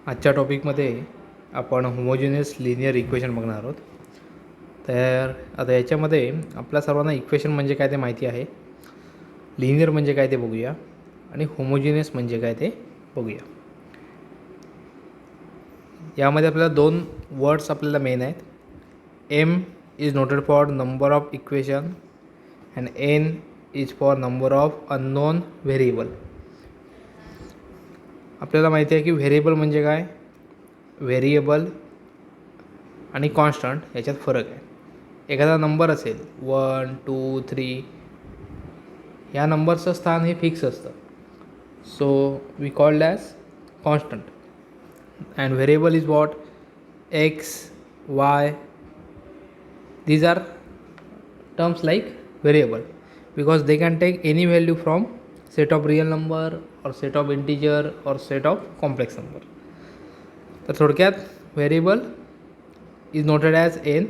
आजच्या टॉपिकमध्ये आपण homogeneous linear equation बघणार आहोत. तर आता याच्यामध्ये आपल्या सर्वांना इक्वेशन म्हणजे काय ते माहिती आहे, लिनियर म्हणजे काय ते बघूया आणि होमोजिनियस म्हणजे काय ते बघूया. यामध्ये आपल्याला दोन वर्ड्स आपल्याला मेन आहेत. M is noted for number of equation and N is for number of unknown variable. आपल्याला माहिती आहे की व्हेरिएबल म्हणजे काय, व्हेरिएबल आणि कॉन्स्टंट याच्यात फरक आहे. एखादा नंबर असेल 1 2 3, या नंबरचं स्थान हे फिक्स असतं, so we called as constant. And variable is what, x y, these are terms like variable because they can take any value from set of real number or set of integer or set of complex number. तर थोडक्यात variable is noted as N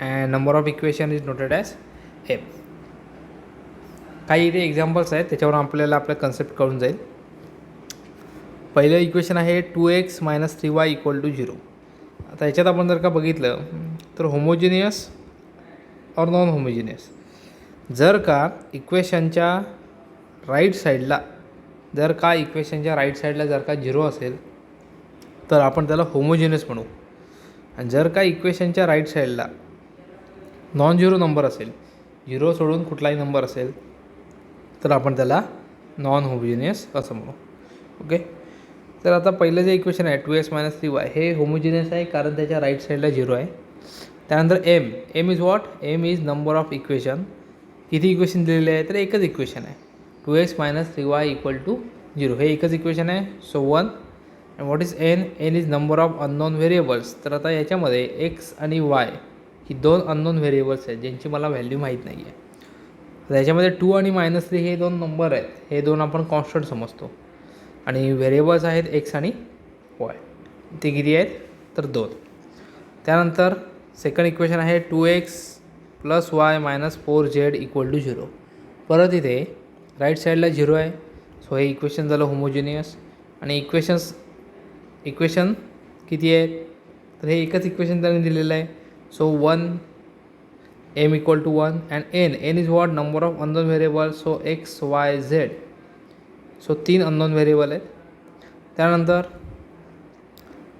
and number of equation is noted as M. काही इथे examples आहेत, त्याच्यावर आपल्याला आपलं concept कळून जाईल. पहिलं इक्वेशन आहे 2x - 3y = 0. आता याच्यात आपण जर का बघितलं तर होमोजिनियस और नॉन होमोजिनियस, जर का इक्वेशनच्या राईट साईडला जर का 0 असेल तर आपण त्याला होमोजिनियस म्हणू. आणि जर का इक्वेशनच्या राईट साईडला नॉन झिरो नंबर असेल, 0 सोडून कुठलाही नंबर असेल, तर आपण त्याला नॉन होमोजिनियस असं म्हणू. ओके. तर आता पहिलं जे इक्वेशन आहे 2x - 3y हे होमोजिनियस आहे कारण त्याच्या राईट साईडला 0 आहे. त्यानंतर M is what, M is number of equation. किती इक्वेशन दिलेले आहे, तर एकच इक्वेशन आहे, 2x - 3y = 0. हे एकच इक्वेशन आहे, so 1. And what is an is number of unknown variables. तर आता याच्यामध्ये एक्स आणि वाय ही दोन अननोन व्हेरिएबल्स आहेत ज्यांची मला व्हॅल्यू माहीत नाही आहे. तर याच्यामध्ये 2 आणि -3 हे दोन नंबर आहेत, हे दोन आपण कॉन्स्टंट समजतो. आणि व्हेरिएबल्स आहेत एक्स आणि वाय, ते किती आहेत, तर 2. त्यानंतर सेकंड इक्वेशन आहे 2x + y - 4z = 0. परत इथे राईट साईडला 0 आहे, सो हे इक्वेशन झालं होमोजिनियस. आणि इक्वेशन किती आहेत, तर हे एकच इक्वेशन त्यांनी दिलेलं आहे, so 1, m = 1. And N is what, number of unknown variable, so x y z, so 3 unknown variable आहेत. त्यानंतर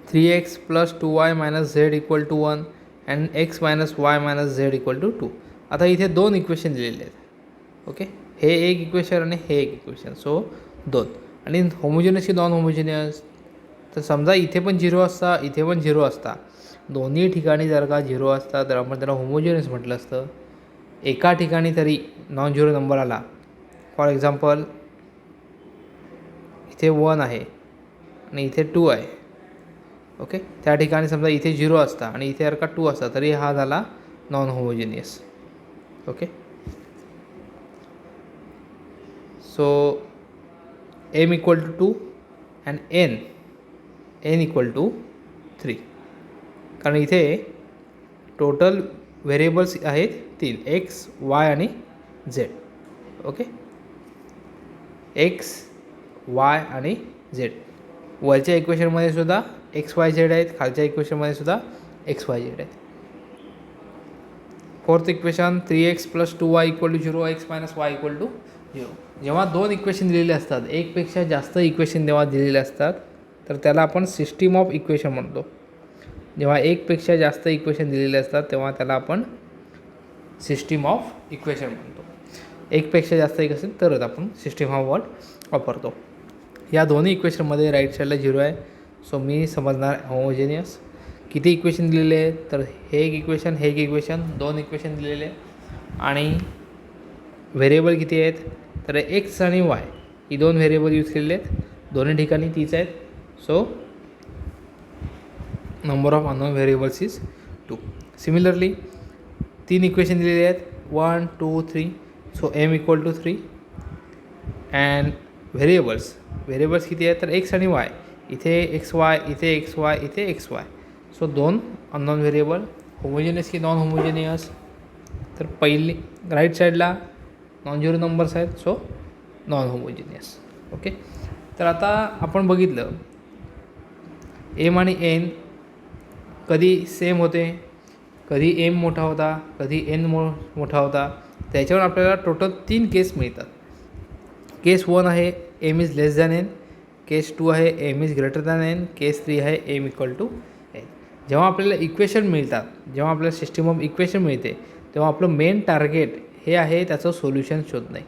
3x + 2y - z = 1 and x - y - z = 2. आता इथे दोन इक्वेशन दिलेले आहेत. ओके, हे एक इक्वेशन आणि हे एक इक्वेशन, सो 2. आणि होमोजिनियस की नॉन होमोजिनियस, तर समजा इथे पण 0 असता, इथे पण 0 असता, दोन्ही ठिकाणी जर का 0 असता तर आपण त्याला होमोजिनियस म्हटलं असतं. एका ठिकाणी तरी नॉन झिरो नंबर आला, फॉर एक्झाम्पल इथे 1 आहे आणि इथे 2 आहे. ओके, त्या ठिकाणी समजा इथे 0 असता आणि इथे जर का 2 असता तरी हा झाला non homogeneous. Okay, so m = 2 and n = 3. कारण इथे टोटल व्हेरिएबल्स आहेत 3, एक्स वाय आणि झेड. ओके, एक्स वाय आणि झेड. वरच्या इक्वेशनमध्ये सुद्धा एक्स वाय झेड आहेत, खालच्या इक्वेशनमध्ये सुद्धा एक्स वाय झेड आहेत. Fourth equation 3x + 2y = 0, x - y = 0. जेव्हा दोन इक्वेशन दिलेले असतात, एकपेक्षा जास्त इक्वेशन जेव्हा दिलेले असतात तर त्याला आपण सिस्टीम ऑफ इक्वेशन म्हणतो. जेव्हा एकपेक्षा जास्त इक्वेशन दिलेले असतात तेव्हा त्याला आपण सिस्टीम ऑफ इक्वेशन म्हणतो. एकपेक्षा जास्त एक असेल तरच आपण सिस्टीम ऑफ वर्ड वापरतो. या दोन्ही इक्वेशनमध्ये राईट साईडला 0 आहे, सो मी समजणार होमोजिनियस. किती इक्वेशन दिलेले आहेत, तर हे एक इक्वेशन, हे एक इक्वेशन, दोन इक्वेशन दिलेले. आणि व्हेरिएबल किती आहेत, तर एक्स आणि वाय ही दोन व्हेरिएबल यूज केलेले आहेत, दोन्ही ठिकाणी तीच आहेत, so number of unknown variables is 2. Similarly 3 equation दिलेले आहेत 1 2 3, सो m = 3. अँड व्हेरिएबल्स किती आहेत, तर एक्स आणि वाय, इथे एक्स वाय, इथे एक्स वाय, इथे x Y, so 2 unknown variable. Homogeneous की नॉन होमोजिनियस, तर पहिली राईट साईडला नॉन झिरो नंबर्स आहेत, सो नॉन होमोजिनियस. ओके, तर आता आपण बघितलं एम आणि एन कधी सेम होते, कधी एम मोठा होता, कधी एन मोठा होता. त्याच्यावर आपल्याला टोटल 3 केस मिळतात. केस 1 आहे M is less than N, case 2 आहे M is greater than N, case 3 आहे एम इक्वल टू एन. जेव्हा आपल्याला इक्वेशन मिळतात, जेव्हा आपल्याला सिस्टम ऑफ इक्वेशन मिळते, तेव्हा आपलं मेन टार्गेट हे आहे त्याचं सोल्युशन शोधणे.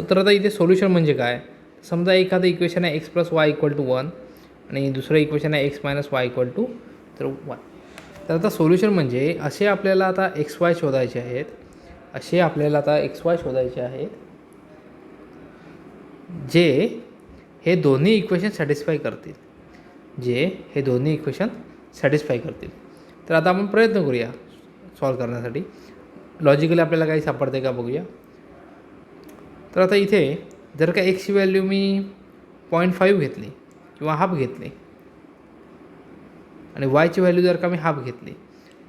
तर आता इथे सोल्युशन म्हणजे काय? समजा एखादं इक्वेशन आहे x plus y equal to 1 आणि दुसरं इक्वेशन आहे x minus y equal to 1. तर आता सोल्युशन म्हणजे असे आपल्याला आता एक्स वाय शोधायचे आहेत, जे हे दोन्ही इक्वेशन सॅटिस्फाय करतील, तर आता आपण प्रयत्न करूया सॉल्व करण्यासाठी. लॉजिकली आपल्याला काही सापडते का बघूया. तर आता इथे जर का एक्सची व्हॅल्यू मी 0.5 घेतली किंवा हाफ घेतली आणि वायची व्हॅल्यू जर का मी हाफ घेतली,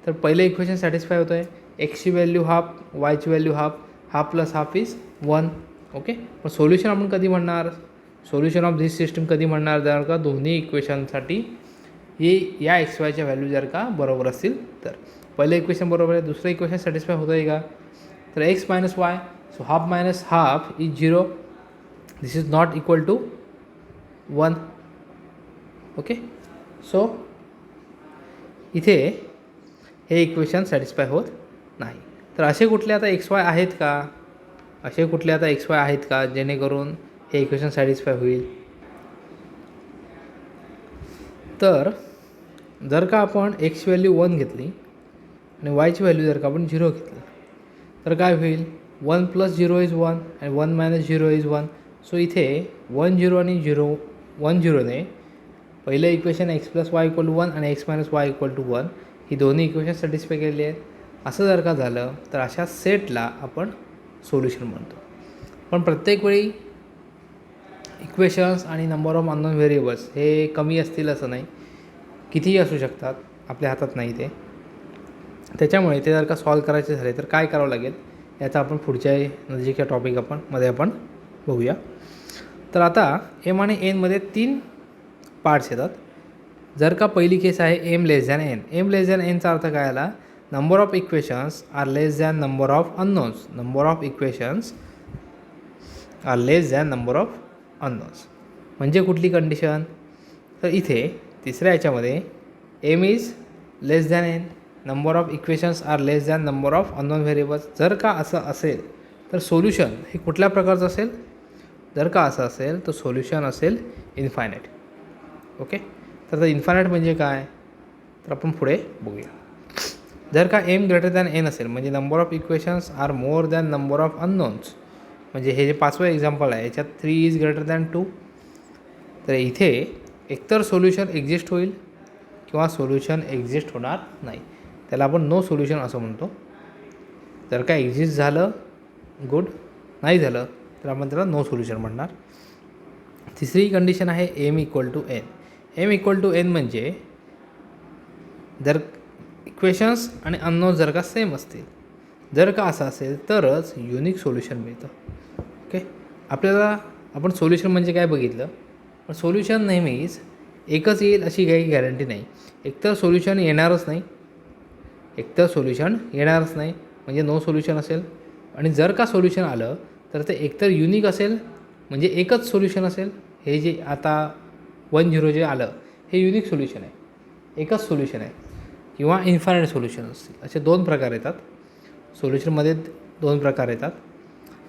तर पहिलं इक्वेशन सॅटिस्फाय होतं आहे. एक्सची व्हॅल्यू हाफ, वायची value half, half plus half is 1. Okay. पण सोल्युशन आपण कधी म्हणणार? सोल्युशन ऑफ धिस सिस्टम कधी म्हणणार? जर का दोन्ही इक्वेशनसाठी ही या एक्स वायच्या व्हॅल्यू जर का बरोबर असतील तर. पहिलं इक्वेशन बरोबर आहे, दुसरं इक्वेशन सॅटिस्फाय होतं आहे का? तर x minus y, so half minus half is 0. This is not equal to 1. Okay. So इथे हे इक्वेशन सॅटिस्फाय होत नाही. तर असे कुठले आता एक्स वाय आहेत का, जेणेकरून हे इक्वेशन सॅटिस्फाय होईल? तर जर का आपण एक्सची व्हॅल्यू 1 घेतली आणि वायची व्हॅल्यू जर का आपण 0 घेतली, तर काय होईल? 1 प्लस 0 इज 1 आणि 1 मायनस 0 इज 1. सो इथे 1 0 आणि 1 0ने पहिलं equation x plus y equal to 1 आणि x minus y equal to 1 ही दोन्ही इक्वेशन सॅटिस्फाय केलेली आहेत. असं जर का झालं तर अशा सेटला आपण सोल्युशन म्हणतो. पण प्रत्येक वेळी इक्वेशन्स आणि नंबर ऑफ अननोन व्हेरिएबल्स हे कमी असतील असं नाही, कितीही असू शकतात, आपल्या हातात नाही ते. त्याच्यामुळे ते जर का सॉल्व करायचे झाले तर काय करावं लागेल याचा आपण पुढच्या नजीकच्या टॉपिक आपण बघूया. तर आता एम आणि एनमध्ये 3 पार्ट्स येतात. जर का पहिली केस आहे M less than N. M less than एनचा अर्थ काय आला? Number of equations are less than number of unknowns. म्हणजे कुठली कंडिशन? तर इथे तिसऱ्या याच्यामध्ये M is less than N, number of equations are less than number of unknown variables. जर का असं असेल तर सोल्युशन हे कुठल्या प्रकारचं असेल? जर का असं असेल तर सोल्युशन असेल इन्फायनाईट. ओके. तर आता इन्फायनाईट म्हणजे काय? तर आपण पुढे बघूया. जर का एम ग्रेटर दॅन एन असेल म्हणजे number of equations are more than number of unknowns, म्हणजे हे जे 5वं एक्झाम्पल आहे याच्यात 3 इज ग्रेटर दॅन 2. तर इथे एकतर सोल्युशन एक्झिस्ट होईल किंवा सोल्युशन एक्झिस्ट होणार नाही. त्याला आपण नो सोल्युशन असं म्हणतो. जर का एक्झिस्ट झालं गुड, नाही झालं तर आपण त्याला नो सोल्युशन म्हणणार. तिसरी कंडिशन आहे M equal to N. M equal to N म्हणजे जर इक्वेशन्स आणि अननोन जर का सेम असतील, जर का असं असेल तरच युनिक सोल्युशन मिळतं. ओके. आपण सोल्युशन म्हणजे काय बघितलं, पण सोल्युशन नेहमीच एकच येईल अशी काही गॅरंटी नाही. एकतर सोल्युशन येणारच नाही म्हणजे नो सोल्युशन असेल. आणि जर का सोल्युशन आलं तर ते एकतर युनिक असेल म्हणजे एकच सोल्युशन असेल. हे जे आता 1 0 जे आलं हे युनिक सोल्युशन आहे, एकच सोल्युशन आहे, किंवा इन्फायनाईट सोल्युशन असतील. असे 2 प्रकार येतात सोल्युशनमध्ये. 2 प्रकार येतात,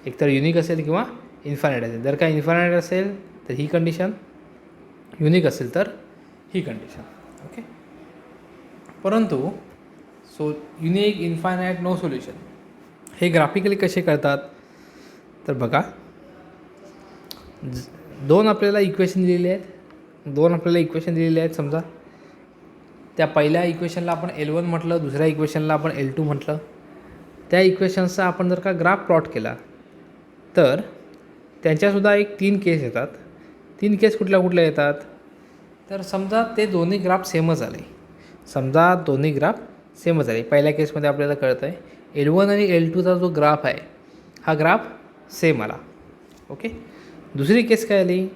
एकतर युनिक असेल किंवा इन्फायनाईट असेल. जर का इन्फायनाईट असेल तर ही कंडिशन, युनिक असेल तर ही कंडिशन. ओके. परंतु युनिक, इन्फायनाईट, नो सोल्युशन हे ग्राफिकली कसे करतात? तर बघा, 2 आपल्याला इक्वेशन दिलेले आहेत. समजा त्या पहिल्या इक्वेशनला आपण L1 म्हटलं, दुसऱ्या इक्वेशनला आपण L2 म्हटलं. त्या इक्वेशन्सचा आपण जर का ग्राफ प्लॉट केला तर त्यांच्यासुद्धा 3 केस येतात. 3 केस कुठल्या येतात? तर समजा ते दोन्ही ग्राफ सेमच आले. पहिल्या केसमध्ये आपल्याला कळतं आहे L1 आणि L2चा जो ग्राफ आहे हा ग्राफ सेम आला. ओके. दुसरी केस काय आली?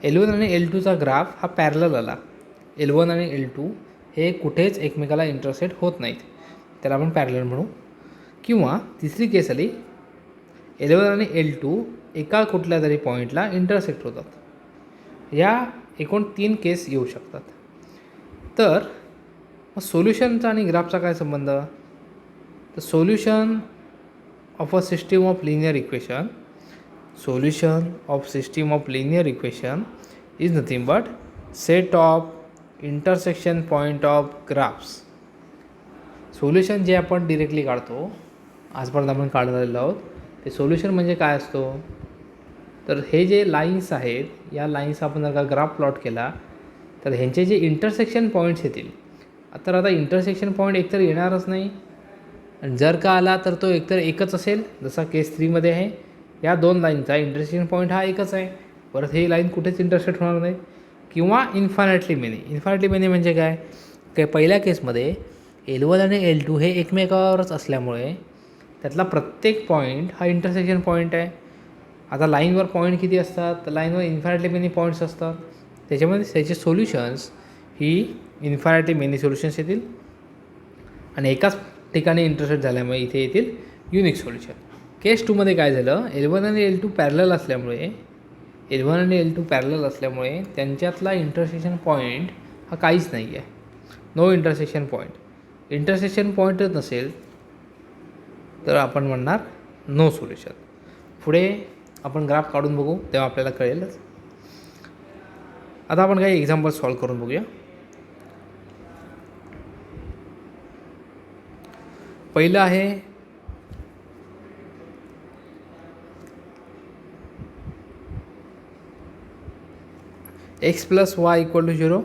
L1 आणि L2चा ग्राफ हा पॅरलल आला. L1 आणि L2 हे कुठेच एकमेकाला इंटरसेक्ट होत नाहीत, त्याला आपण पॅरलल म्हणू. किंवा तिसरी केस आली, L1 आणि L2 एका कुठल्या तरी पॉईंटला इंटरसेक्ट होतात. या एकूण 3 केस येऊ शकतात. तर सोल्युशनचा आणि ग्राफचा काय संबंध? तर solution of a system of linear equation, solution of system of linear equation is nothing but set of intersection point of graphs. Solution जे आपण डिरेक्टली काढतो, आजपर्यंत आपण काढलेलो आहोत, ते सोल्युशन म्हणजे काय असतो? तर हे जे लाईन्स आहेत, या लाईन्स आपण जर का ग्राफ प्लॉट केला तर ह्यांचे जे इंटरसेक्शन पॉईंट्स येतील, तर आता इंटरसेक्शन पॉईंट एकतर येणारच नाही, आणि जर का आला तर तो एकतर एकच असेल, जसा केस 3मध्ये आहे. या 2 लाईनचा इंटरसेक्शन पॉईंट हा एकच आहे. परत हे लाईन कुठेच इंटरसेक्ट होणार नाही. किंवा इन्फायनाइटली मेनी. इन्फायनाइटली मेनी म्हणजे काय? काय पहिल्या केसमध्ये L1 आणि L2 हे एकमेकावरच असल्यामुळे त्यातला प्रत्येक पॉईंट हा इंटरसेक्शन पॉईंट आहे. आता लाईनवर पॉईंट किती असतात? तर लाईनवर इन्फायनाइटली मेनी पॉईंट्स असतात. त्याच्यामध्ये त्याचे सोल्युशन्स ही इन्फायनाइटली मेनी सोल्युशन्स येतील, आणि एकाच ठिकाणी इंटरसेक्ट झाल्यामुळे इथे येतील युनिक सोल्युशन. केस 2मध्ये काय झालं? L1 आणि L2 पॅरलल असल्यामुळे त्यांच्यातला इंटरसेक्शन पॉईंट हा काहीच नाही आहे. No intersection point. इंटरसेक्शन पॉईंटच नसेल तर आपण म्हणणार नो सोल्युशन. पुढे आपण ग्राफ काढून बघू, तेव्हा आपल्याला कळेलच. आता आपण काही एक्झाम्पल सॉल्व करून बघूया. पहिलं आहे x plus y equal to 0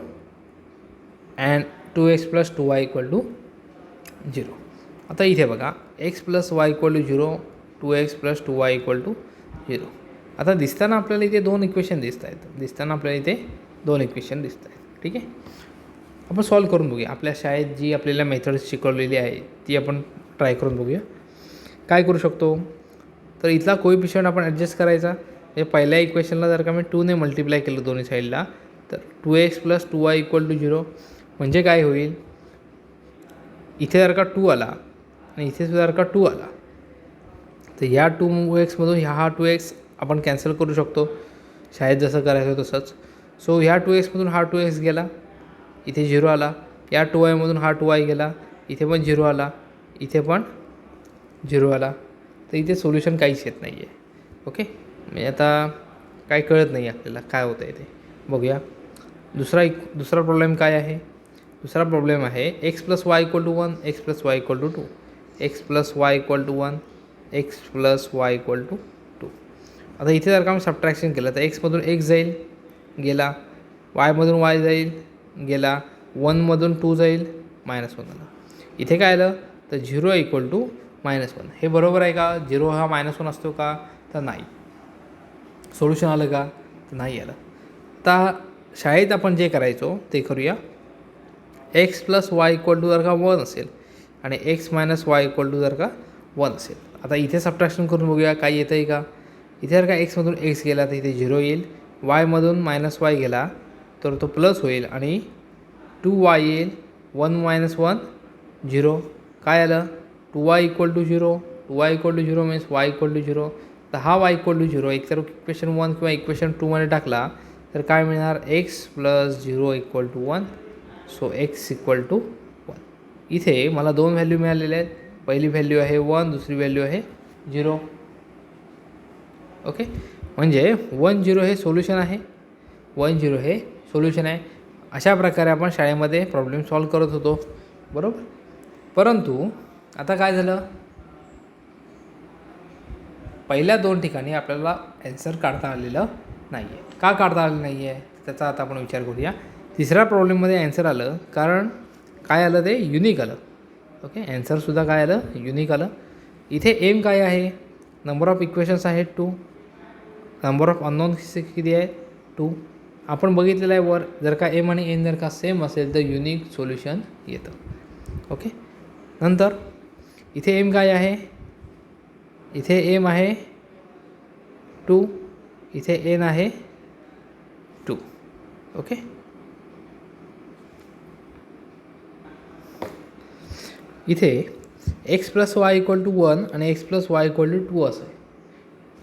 and 2x plus 2y equal to 0. आता इथे बघा, x plus y equal to 0, 2x plus 2y equal to 0. आता दिसताना आपल्याला इथे 2 इक्वेशन दिसत आहेत. ठीक आहे, आपण सॉल्व करून बघूया. आपल्या शाळेत जी आपल्याला मेथड शिकवलेली आहे ती आपण ट्राय करून बघूया. काय करू शकतो? तर इथला कोएफिशियंट आपण ॲडजस्ट करायचा. हे पहिल्या इक्वेशनला जर का मी 2ने मल्टिप्लाय केलं दोन्ही साईडला, तर 2x plus 2y equal to 0. म्हणजे काय होईल? इथे जर का 2 आला आणि इथे जर का 2 आला, तर ह्या 2xमधून हा 2x आपण कॅन्सल करू शकतो, शाळेत जसं करायचं तसंच. सो ह्या 2xमधून हा 2x गेला, इथे 0 आला. या 2y मधून हा 2y गेला, इथे पण 0 आला, इथे पण 0 आला. तर इथे सोल्युशन काहीच येत नाही आहे. ओके, म्हणजे आता काय कळत नाही आपल्याला काय होतं आहे ते. बघूया दुसरा प्रॉब्लेम काय आहे. दुसरा प्रॉब्लेम आहे x plus y equal to 1, x plus y equal to 2, x plus y equal to 1, x plus y equal to 2. आता इथे जर का मी सबट्रॅक्शन केलं तर xमधून x जाईल, गेला. yमधून y जाईल, गेला. 1मधून 2 जाईल, -1 आला. इथे काय आलं? तर 0 equal to -1. हे बरोबर आहे का? 0 हा -1 असतो का? तर नाही. सोल्युशन आलं का? तर नाही आलं. आता शाळेत आपण जे करायचो ते करूया. x plus y equal to जर का 1 असेल आणि x minus y equal to जर का 1 असेल. आता इथे सबट्रॅक्शन करून बघूया काय येतं आहे का. इथे जर का xमधून x गेला तर इथे 0 येईल, yमधून -y गेला तर तो प्लस होईल आणि 2y येईल. 1 - 1 0. काय आलं? 2y equal to 0. 2y equal to 0 means y equal to 0. तर हा y equal to 0 एकतर इक्वेशन 1 किंवा इक्वेशन 2मध्ये टाकला तर काय मिळणार? x plus 0 equal to 1. So x equal to 1. इथे मला 2 व्हॅल्यू मिळालेल्या आहेत. पहिली व्हॅल्यू आहे 1, दुसरी व्हॅल्यू आहे 0. ओके, म्हणजे 1 0 हे सोल्युशन आहे. 1 0 हे सोल्युशन आहे. अशा प्रकारे आपण शाळेमध्ये प्रॉब्लेम सॉल्व करत होतो, बरोबर. परंतु आता काय झालं? पहिल्या 2 ठिकाणी आपल्याला ॲन्सर काढता आलेलं नाही आहे. का काढता आलेलं नाही आहे त्याचा आता आपण विचार करूया. तिसऱ्या प्रॉब्लेममध्ये ॲन्सर आलं, कारण काय आलं? ते युनिक आलं. ओके, ॲन्सरसुद्धा काय आलं? युनिक आलं. इथे एम काय आहे? नंबर ऑफ इक्वेशन्स आहेत 2, नंबर ऑफ अननोन किती आहे? 2. आपण बघितलेलं आहे वर, जर का एम आणि एन जर का सेम असेल तर युनिक सोल्युशन येतं. ओके, नंतर इथे एम काय आहे? इथे एम आहे 2, इथे एन आहे 2. ओके. इथे x plus y equal to 1 आणि x plus y equal to 2 असं आहे.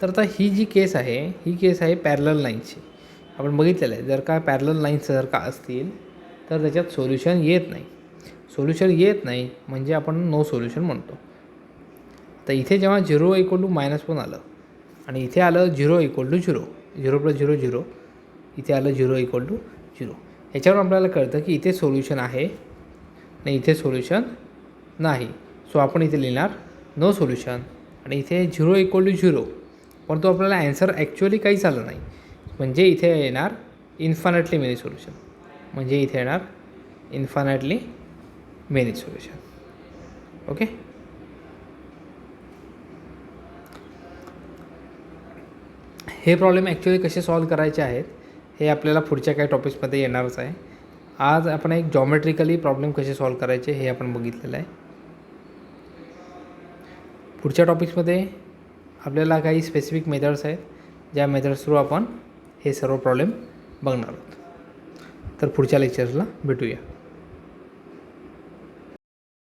तर आता ही जी केस आहे ही केस आहे पॅरलल लाईन्सची. आपण बघितलेलं आहे जर का पॅरलल लाईन्स जर का असतील तर त्याच्यात सोल्युशन येत नाही. सोल्युशन येत नाही म्हणजे आपण नो सोल्युशन म्हणतो. तर इथे जेव्हा 0 इक्वल टू -1 आलं आणि इथे आलं 0 इक्वल टू 0, 0 + 0 0, इथे आलं 0 इक्वल टू 0. याच्यावरून आपल्याला कळतं की इथे सोल्युशन आहे आणि इथे सोल्युशन नाही. सो आपण इथे लिहिणार नो सोल्युशन आणि इथे 0 इक्वल टू 0, परंतु आपल्याला ॲन्सर ॲक्च्युअली काहीच आलं नाही. म्हणजे इथे येणार इन्फायनाइटली मेनी सोल्युशन. म्हणजे इथे येणार इन्फायनाइटली मेनी सोल्युशन. ओके. हे प्रॉब्लेम ॲक्च्युअली कसे सॉल्व करायचे आहेत हे आपल्याला पुढच्या काही टॉपिक्समध्ये येणारच आहे. आज आपण एक जॉमेट्रिकली प्रॉब्लेम कसे सॉल्व करायचे हे आपण बघितलेलं आहे. पुढच्या टॉपिक्समध्ये आपल्याला काही स्पेसिफिक मेथड्स आहेत ज्या मेथड्स थ्रू आपण हे सर्व प्रॉब्लेम बघणार आहोत. तर पुढच्या लेक्चर्सला भेटूया.